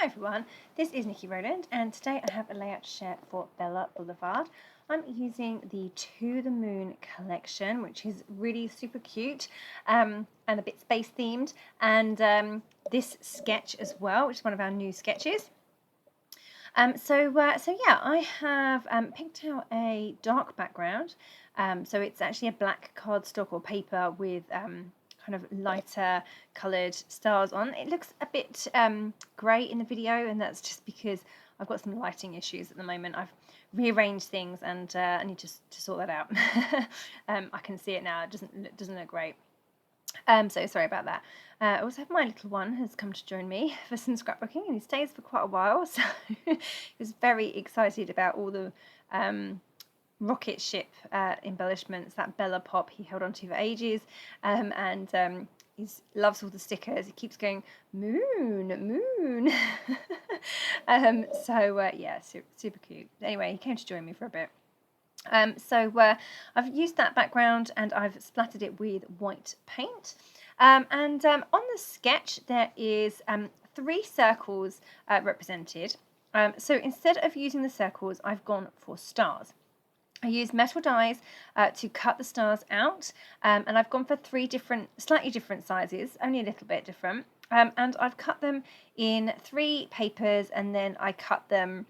Hi everyone, this is Nikki Rowland and today I have a layout to share for Bella Blvd. I'm using the To the Moon collection, which is really super cute and a bit space themed, and this sketch as well, which is one of our new sketches. So yeah, I have picked out a dark background. So it's actually a black cardstock or paper with kind of lighter coloured stars on. It looks a bit grey in the video, and that's just because I've got some lighting issues at the moment. I've rearranged things and I need to sort that out. I can see it now. It doesn't look great. So sorry about that. I also have my little one has come to join me for some scrapbooking, and he stays for quite a while, so he was very excited about all the rocket ship embellishments, that Bella pop he held on to for ages, and he loves all the stickers. He keeps going, moon, moon. Yeah, super cute. Anyway, he came to join me for a bit. I've used that background and I've splattered it with white paint. On the sketch there is 3 circles represented. So instead of using the circles, I've gone for stars. I used metal dies to cut the stars out, and I've gone for 3 slightly different sizes, only a little bit different. And I've cut them in 3 papers, and then I cut them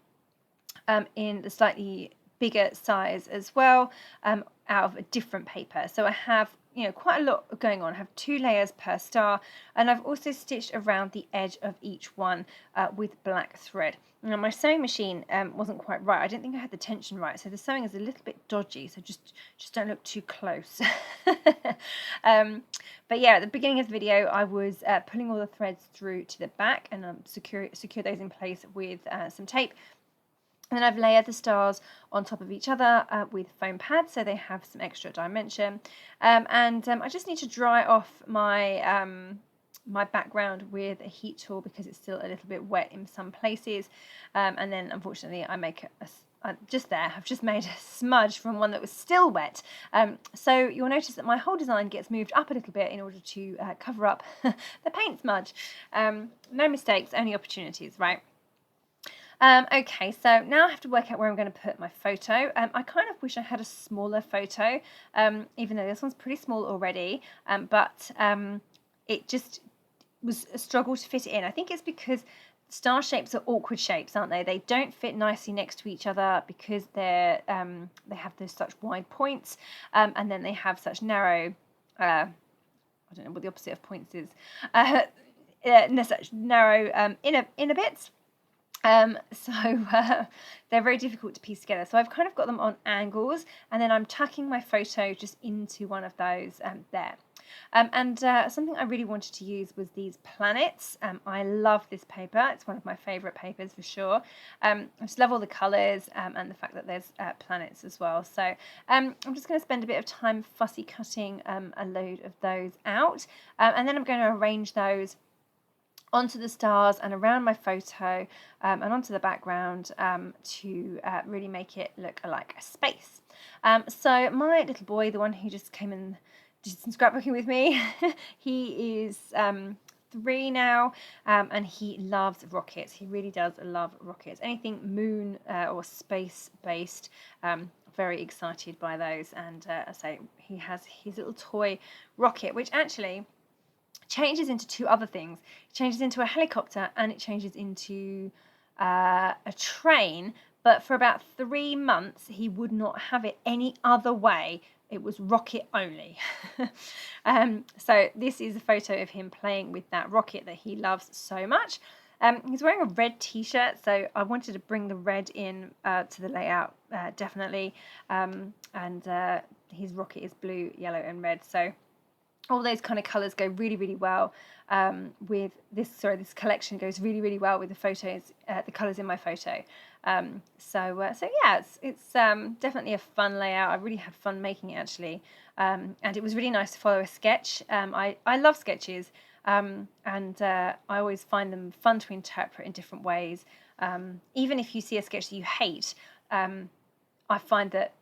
in the slightly bigger size as well, out of a different paper. So I have quite a lot going on. I have 2 layers per star, and I've also stitched around the edge of each one with black thread. Now my sewing machine wasn't quite right. I didn't think I had the tension right, so the sewing is a little bit dodgy, so just don't look too close. But yeah, at the beginning of the video I was pulling all the threads through to the back, and secure those in place with some tape. And then I've layered the stars on top of each other with foam pads, so they have some extra dimension. I just need to dry off my my background with a heat tool because it's still a little bit wet in some places. And then unfortunately I make I've just made a smudge from one that was still wet. So you'll notice that my whole design gets moved up a little bit in order to cover up the paint smudge. No mistakes, only opportunities, right? Okay, so now I have to work out where I'm going to put my photo. I kind of wish I had a smaller photo, even though this one's pretty small already, but it just was a struggle to fit it in. I think it's because star shapes are awkward shapes, aren't they? They don't fit nicely next to each other because they have those such wide points, and then they have such narrow, I don't know what the opposite of points is, such narrow inner bits. They're very difficult to piece together. So I've kind of got them on angles, and then I'm tucking my photo just into one of those there. Something I really wanted to use was these planets. I love this paper. It's one of my favourite papers for sure. I just love all the colours and the fact that there's planets as well. So I'm just going to spend a bit of time fussy cutting a load of those out, and then I'm going to arrange those onto the stars and around my photo and onto the background to really make it look like a space. So my little boy, the one who just came and did some scrapbooking with me, he is 3 now, and he loves rockets. He really does love rockets. Anything moon or space based, very excited by those. And I say he has his little toy rocket, which actually changes into 2 other things. It changes into a helicopter and it changes into a train, but for about 3 months he would not have it any other way. It was rocket only. So this is a photo of him playing with that rocket that he loves so much. He's wearing a red t-shirt, so I wanted to bring the red in to the layout, definitely. His rocket is blue, yellow and red, so all those kind of colours go really, really well with this. Sorry, this collection goes really, really well with the photos, the colours in my photo. So yeah, it's definitely a fun layout. I really had fun making it actually, and it was really nice to follow a sketch. I love sketches, and I always find them fun to interpret in different ways. Even if you see a sketch that you hate, I find that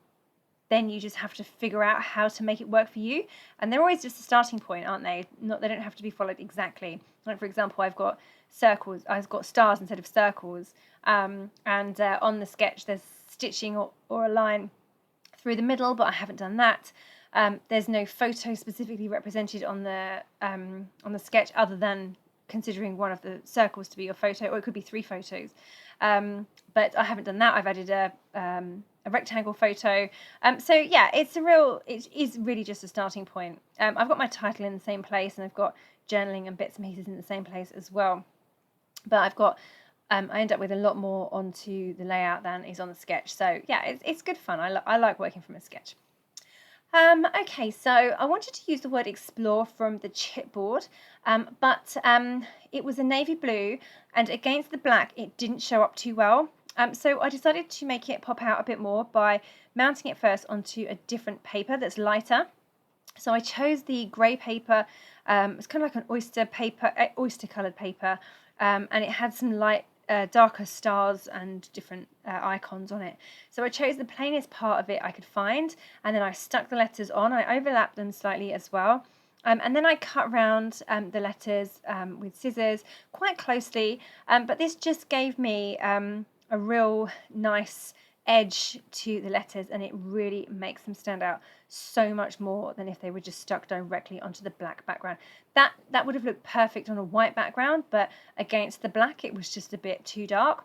then you just have to figure out how to make it work for you. And they're always just a starting point, aren't they? They don't have to be followed exactly. Like for example, I've got circles. I've got stars instead of circles. And on the sketch there's stitching or a line through the middle, but I haven't done that. There's no photo specifically represented on the sketch, other than considering one of the circles to be your photo, or it could be 3 photos. But I haven't done that. I've added a rectangle photo. So yeah, it is really just a starting point. I've got my title in the same place, and I've got journaling and bits and pieces in the same place as well. But I've got I end up with a lot more onto the layout than is on the sketch. So yeah, it's good fun. I like working from a sketch. Okay, so I wanted to use the word explore from the chipboard, but it was a navy blue, and against the black it didn't show up too well. So I decided to make it pop out a bit more by mounting it first onto a different paper that's lighter. So I chose the grey paper. It's kind of like an oyster coloured paper, and it had some darker stars and different icons on it. So I chose the plainest part of it I could find, and then I stuck the letters on. I overlapped them slightly as well, and then I cut around the letters with scissors quite closely, but this just gave me a real nice edge to the letters, and it really makes them stand out so much more than if they were just stuck directly onto the black background. That would have looked perfect on a white background, but against the black it was just a bit too dark.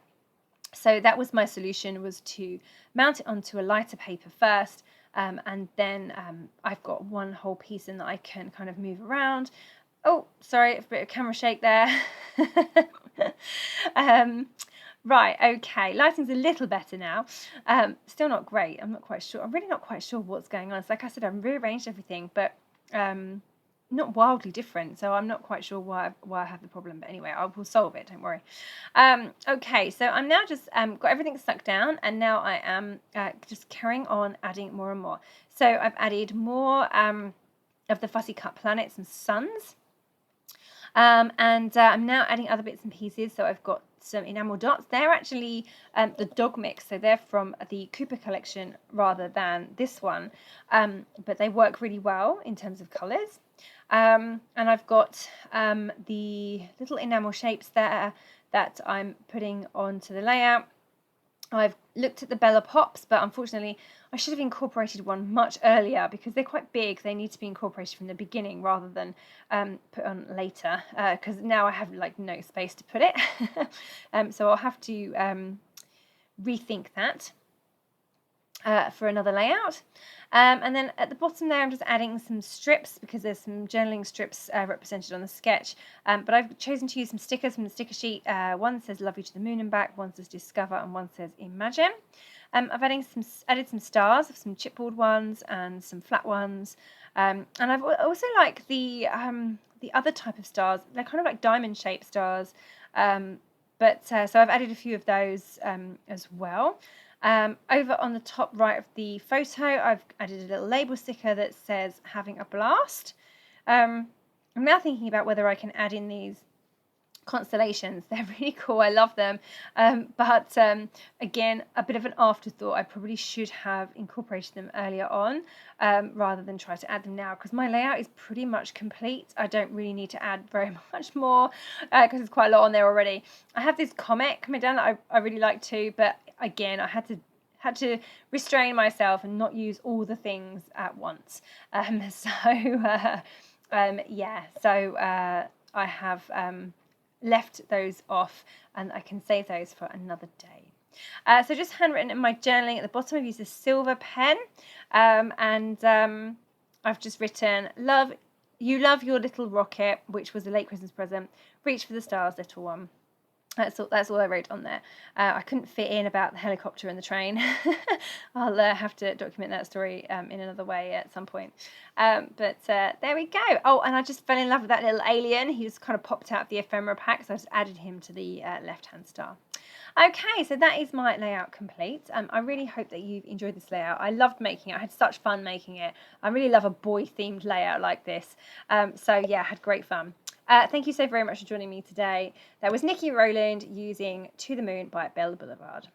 So that was my solution, was to mount it onto a lighter paper first, and then I've got one whole piece in that I can kind of move around. Oh, sorry, a bit of camera shake there. Right, okay, lighting's a little better now. Still not great. I'm not quite sure. I'm really not quite sure what's going on. It's like I said, I've rearranged everything, but not wildly different. So I'm not quite sure why I have the problem. But anyway, I will solve it. Don't worry. Okay, so I'm now just got everything stuck down, and now I am just carrying on adding more and more. So I've added more of the fussy cut planets and suns. And I'm now adding other bits and pieces. So I've got some enamel dots. They're actually the dog mix, so they're from the Cooper collection rather than this one, but they work really well in terms of colours. And I've got the little enamel shapes there that I'm putting onto the layout. I've looked at the Bella Pops, but unfortunately I should have incorporated one much earlier because they're quite big. They need to be incorporated from the beginning rather than put on later, because now I have like no space to put it. So I'll have to rethink that for another layout. And then at the bottom there I'm just adding some strips because there's some journaling strips represented on the sketch, but I've chosen to use some stickers from the sticker sheet. One says love you to the moon and back, one says discover, and one says imagine. I've added some stars, some chipboard ones and some flat ones, and I've also like the other type of stars. They're kind of like diamond shaped stars, but so I've added a few of those as well. Over on the top right of the photo, I've added a little label sticker that says having a blast. I'm now thinking about whether I can add in these constellations. They're really cool. I love them. But again, a bit of an afterthought. I probably should have incorporated them earlier on rather than try to add them now, because my layout is pretty much complete. I don't really need to add very much more because there's quite a lot on there already. I have this comet coming down that I really like too, but again, I had to restrain myself and not use all the things at once. Yeah, so I have left those off, and I can save those for another day. So just handwritten in my journaling at the bottom, I've used a silver pen, and I've just written, you love your little rocket, which was a late Christmas present, reach for the stars, little one. That's all I wrote on there. I couldn't fit in about the helicopter and the train. I'll have to document that story in another way at some point. But there we go. Oh, and I just fell in love with that little alien. He just kind of popped out of the ephemera pack, so I just added him to the left-hand star. Okay, so that is my layout complete. I really hope that you've enjoyed this layout. I loved making it. I had such fun making it. I really love a boy-themed layout like this. So yeah, I had great fun. Thank you so very much for joining me today. That was Nikki Rowland using To the Moon by Bella Blvd.